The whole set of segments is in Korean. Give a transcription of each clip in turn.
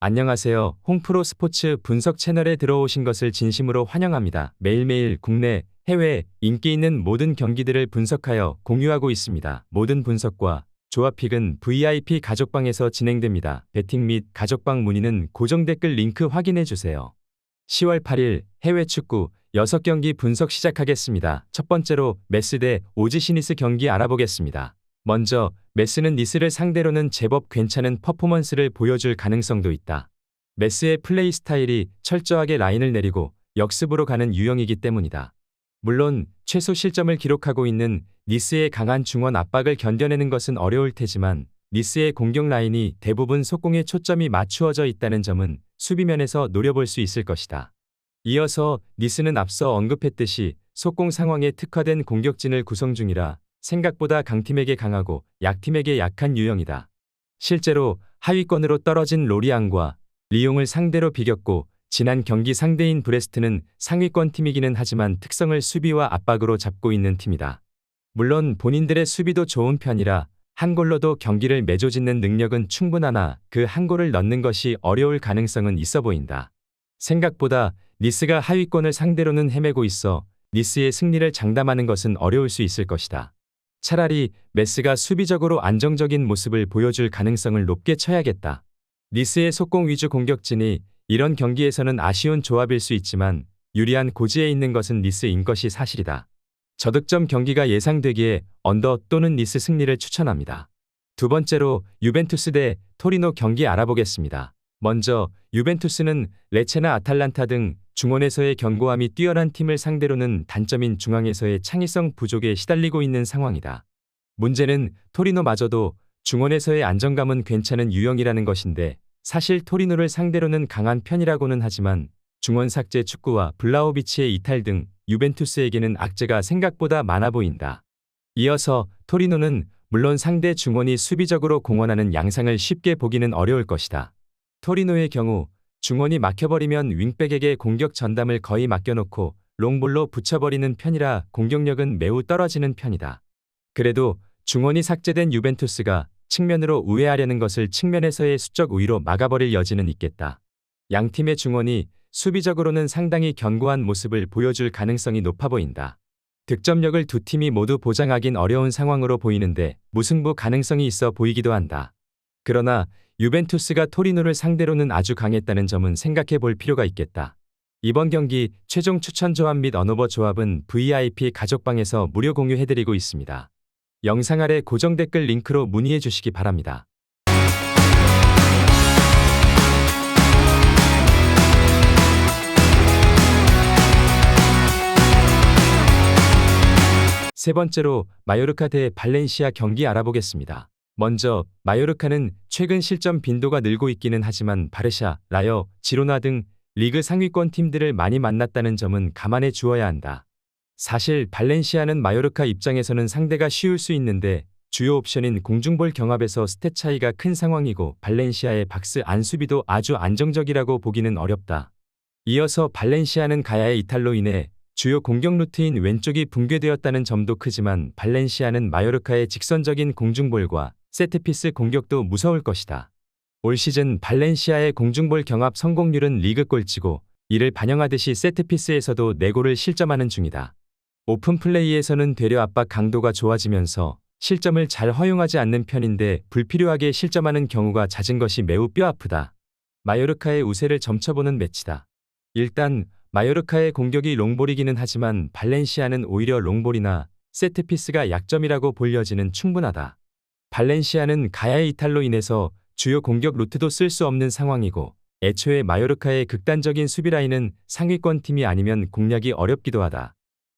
안녕하세요. 홍프로 스포츠 분석 채널에 들어오신 것을 진심으로 환영합니다. 매일매일 국내, 해외 인기 있는 모든 경기들을 분석하여 공유하고 있습니다. 모든 분석과 조합픽은 VIP 가족방에서 진행됩니다. 배팅 및 가족방 문의는 고정 댓글 링크 확인해 주세요. 10월 8일 해외 축구 6경기 분석 시작하겠습니다. 첫 번째로 메스 대 오지시니스 경기 알아보겠습니다. 먼저 메스는 니스를 상대로는 제법 괜찮은 퍼포먼스를 보여줄 가능성도 있다. 메스의 플레이 스타일이 철저하게 라인을 내리고 역습으로 가는 유형이기 때문이다. 물론 최소 실점을 기록하고 있는 니스의 강한 중원 압박을 견뎌내는 것은 어려울 테지만 니스의 공격 라인이 대부분 속공에 초점이 맞추어져 있다는 점은 수비면에서 노려볼 수 있을 것이다. 이어서 니스는 앞서 언급했듯이 속공 상황에 특화된 공격진을 구성 중이라 생각보다 강팀에게 강하고 약팀에게 약한 유형이다. 실제로 하위권으로 떨어진 로리앙과 리옹을 상대로 비겼고 지난 경기 상대인 브레스트는 상위권 팀이기는 하지만 특성을 수비와 압박으로 잡고 있는 팀이다. 물론 본인들의 수비도 좋은 편이라 한 골로도 경기를 매조짓는 능력은 충분하나 그 한 골을 넣는 것이 어려울 가능성은 있어 보인다. 생각보다 니스가 하위권을 상대로는 헤매고 있어 니스의 승리를 장담하는 것은 어려울 수 있을 것이다. 차라리 메스가 수비적으로 안정적인 모습을 보여줄 가능성을 높게 쳐야겠다. 니스의 속공 위주 공격진이 이런 경기에서는 아쉬운 조합일 수 있지만 유리한 고지에 있는 것은 니스인 것이 사실이다. 저득점 경기가 예상되기에 언더 또는 니스 승리를 추천합니다. 두 번째로 유벤투스 대 토리노 경기 알아보겠습니다. 먼저 유벤투스는 레체나 아탈란타 등 중원에서의 견고함이 뛰어난 팀을 상대로는 단점인 중앙에서의 창의성 부족에 시달리고 있는 상황이다. 문제는 토리노마저도 중원에서의 안정감은 괜찮은 유형이라는 것인데 사실 토리노를 상대로는 강한 편이라고는 하지만 중원 삭제 축구와 블라호비치의 이탈 등 유벤투스에게는 악재가 생각보다 많아 보인다. 이어서 토리노는 물론 상대 중원이 수비적으로 공헌하는 양상을 쉽게 보기는 어려울 것이다. 토리노의 경우 중원이 막혀버리면 윙백에게 공격 전담을 거의 맡겨놓고 롱볼로 붙여버리는 편이라 공격력은 매우 떨어지는 편이다. 그래도 중원이 삭제된 유벤투스가 측면으로 우회하려는 것을 측면에서의 수적 우위로 막아버릴 여지는 있겠다. 양팀의 중원이 수비적으로는 상당히 견고한 모습을 보여줄 가능성이 높아 보인다. 득점력을 두 팀이 모두 보장하긴 어려운 상황으로 보이는데 무승부 가능성이 있어 보이기도 한다. 그러나 유벤투스가 토리노를 상대로는 아주 강했다는 점은 생각해 볼 필요가 있겠다. 이번 경기 최종 추천 조합 및 언오버 조합은 VIP 가족방에서 무료 공유해드리고 있습니다. 영상 아래 고정 댓글 링크로 문의해 주시기 바랍니다. 세 번째로 마요르카 대 발렌시아 경기 알아보겠습니다. 먼저 마요르카는 최근 실점 빈도가 늘고 있기는 하지만 바르샤, 라요, 지로나 등 리그 상위권 팀들을 많이 만났다는 점은 감안해 주어야 한다. 사실 발렌시아는 마요르카 입장에서는 상대가 쉬울 수 있는데 주요 옵션인 공중볼 경합에서 스탯 차이가 큰 상황이고 발렌시아의 박스 안 수비도 아주 안정적이라고 보기는 어렵다. 이어서 발렌시아는 가야의 이탈로 인해 주요 공격 루트인 왼쪽이 붕괴되었다는 점도 크지만 발렌시아는 마요르카의 직선적인 공중볼과 세트피스 공격도 무서울 것이다. 올 시즌 발렌시아의 공중볼 경합 성공률은 리그 꼴찌고 이를 반영하듯이 세트피스에서도 4골을 실점하는 중이다. 오픈 플레이에서는 되려 압박 강도가 좋아지면서 실점을 잘 허용하지 않는 편인데 불필요하게 실점하는 경우가 잦은 것이 매우 뼈아프다. 마요르카의 우세를 점쳐보는 매치다. 일단 마요르카의 공격이 롱볼이기는 하지만 발렌시아는 오히려 롱볼이나 세트피스가 약점이라고 볼 여지는 충분하다. 발렌시아는 가야의 이탈로 인해서 주요 공격 루트도 쓸 수 없는 상황이고 애초에 마요르카의 극단적인 수비 라인은 상위권 팀이 아니면 공략이 어렵기도 하다.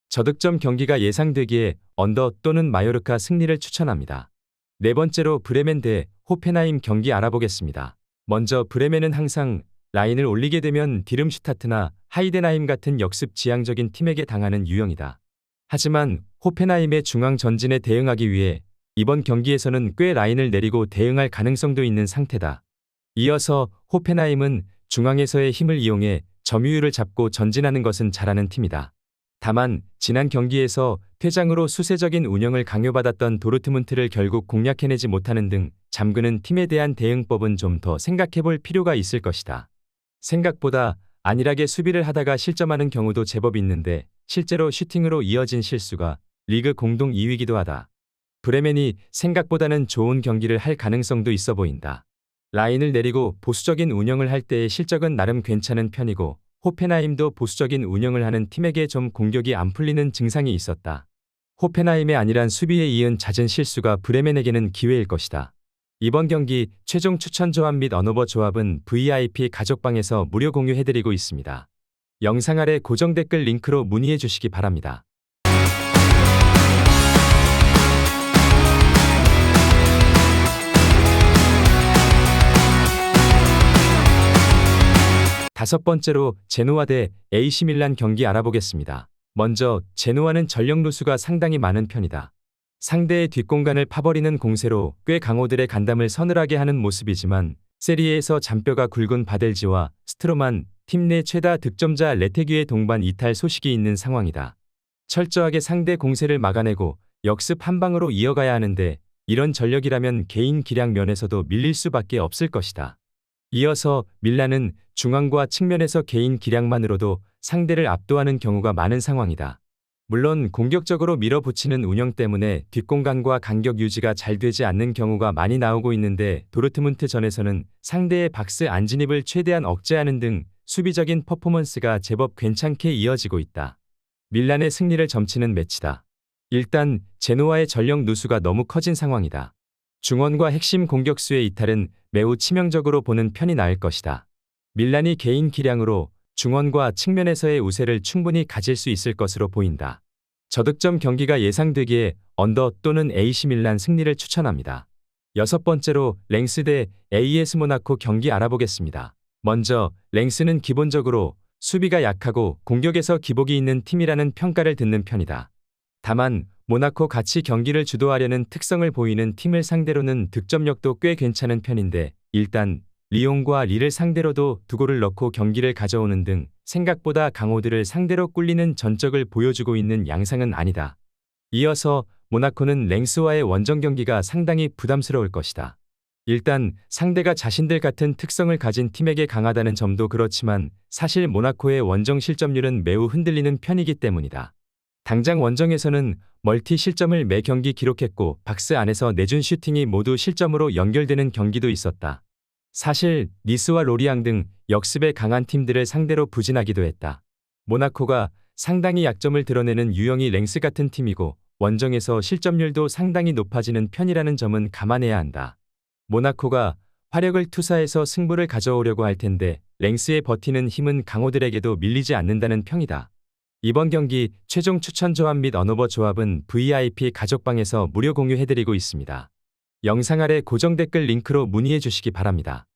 저득점 경기가 예상되기에 언더 또는 마요르카 승리를 추천합니다. 네 번째로 브레멘 대 호펜하임 경기 알아보겠습니다. 먼저 브레멘은 항상 라인을 올리게 되면 디름슈타트나 하이덴하임 같은 역습 지향적인 팀에게 당하는 유형이다. 하지만 호펜하임의 중앙 전진에 대응하기 위해 이번 경기에서는 꽤 라인을 내리고 대응할 가능성도 있는 상태다. 이어서 호펜하임은 중앙에서의 힘을 이용해 점유율을 잡고 전진하는 것은 잘하는 팀이다. 다만 지난 경기에서 퇴장으로 수세적인 운영을 강요받았던 도르트문트를 결국 공략해내지 못하는 등 잠그는 팀에 대한 대응법은 좀 더 생각해볼 필요가 있을 것이다. 생각보다 안일하게 수비를 하다가 실점하는 경우도 제법 있는데 실제로 슈팅으로 이어진 실수가 리그 공동 2위이기도 하다. 브레멘이 생각보다는 좋은 경기를 할 가능성도 있어 보인다. 라인을 내리고 보수적인 운영을 할 때의 실적은 나름 괜찮은 편이고 호펜하임도 보수적인 운영을 하는 팀에게 좀 공격이 안 풀리는 증상이 있었다. 호펜하임의 안일한 수비에 이은 잦은 실수가 브레멘에게는 기회일 것이다. 이번 경기 최종 추천 조합 및 언어버 조합은 VIP 가족방에서 무료 공유해드리고 있습니다. 영상 아래 고정 댓글 링크로 문의해 주시기 바랍니다. 다섯 번째로 제노아 대 AC 밀란 경기 알아보겠습니다. 먼저 제노아는 전력 누수가 상당히 많은 편이다. 상대의 뒷공간을 파버리는 공세로 꽤 강호들의 간담을 서늘하게 하는 모습이지만 세리에에서 잔뼈가 굵은 바델지와 스트로만, 팀 내 최다 득점자 레테규의 동반 이탈 소식이 있는 상황이다. 철저하게 상대 공세를 막아내고 역습 한 방으로 이어가야 하는데 이런 전력이라면 개인 기량 면에서도 밀릴 수밖에 없을 것이다. 이어서 밀란은 중앙과 측면에서 개인 기량만으로도 상대를 압도하는 경우가 많은 상황이다. 물론 공격적으로 밀어붙이는 운영 때문에 뒷공간과 간격 유지가 잘 되지 않는 경우가 많이 나오고 있는데 도르트문트 전에서는 상대의 박스 안진입을 최대한 억제하는 등 수비적인 퍼포먼스가 제법 괜찮게 이어지고 있다. 밀란의 승리를 점치는 매치다. 일단 제노아의 전력 누수가 너무 커진 상황이다. 중원과 핵심 공격수의 이탈은 매우 치명적으로 보는 편이 나을 것이다. 밀란이 개인 기량으로 중원과 측면에서의 우세를 충분히 가질 수 있을 것으로 보인다. 저득점 경기가 예상되기에 언더 또는 AC 밀란 승리를 추천합니다. 여섯 번째로 랭스 대 AS 모나코 경기 알아보겠습니다. 먼저 랭스는 기본적으로 수비가 약하고 공격에서 기복이 있는 팀이라는 평가를 듣는 편이다. 다만 모나코 같이 경기를 주도하려는 특성을 보이는 팀을 상대로는 득점력도 꽤 괜찮은 편인데 일단 리옹과 리를 상대로도 2골을 넣고 경기를 가져오는 등 생각보다 강호들을 상대로 꿀리는 전적을 보여주고 있는 양상은 아니다. 이어서 모나코는 랭스와의 원정 경기가 상당히 부담스러울 것이다. 일단 상대가 자신들 같은 특성을 가진 팀에게 강하다는 점도 그렇지만 사실 모나코의 원정 실점률은 매우 흔들리는 편이기 때문이다. 당장 원정에서는 멀티 실점을 매 경기 기록했고 박스 안에서 내준 슈팅이 모두 실점으로 연결되는 경기도 있었다. 사실 니스와 로리앙 등 역습에 강한 팀들을 상대로 부진하기도 했다. 모나코가 상당히 약점을 드러내는 유형이 랭스 같은 팀이고 원정에서 실점률도 상당히 높아지는 편이라는 점은 감안해야 한다. 모나코가 화력을 투사해서 승부를 가져오려고 할 텐데 랭스의 버티는 힘은 강호들에게도 밀리지 않는다는 평이다. 이번 경기 최종 추천 조합 및 언어버 조합은 VIP 가족방에서 무료 공유해드리고 있습니다. 영상 아래 고정 댓글 링크로 문의해 주시기 바랍니다.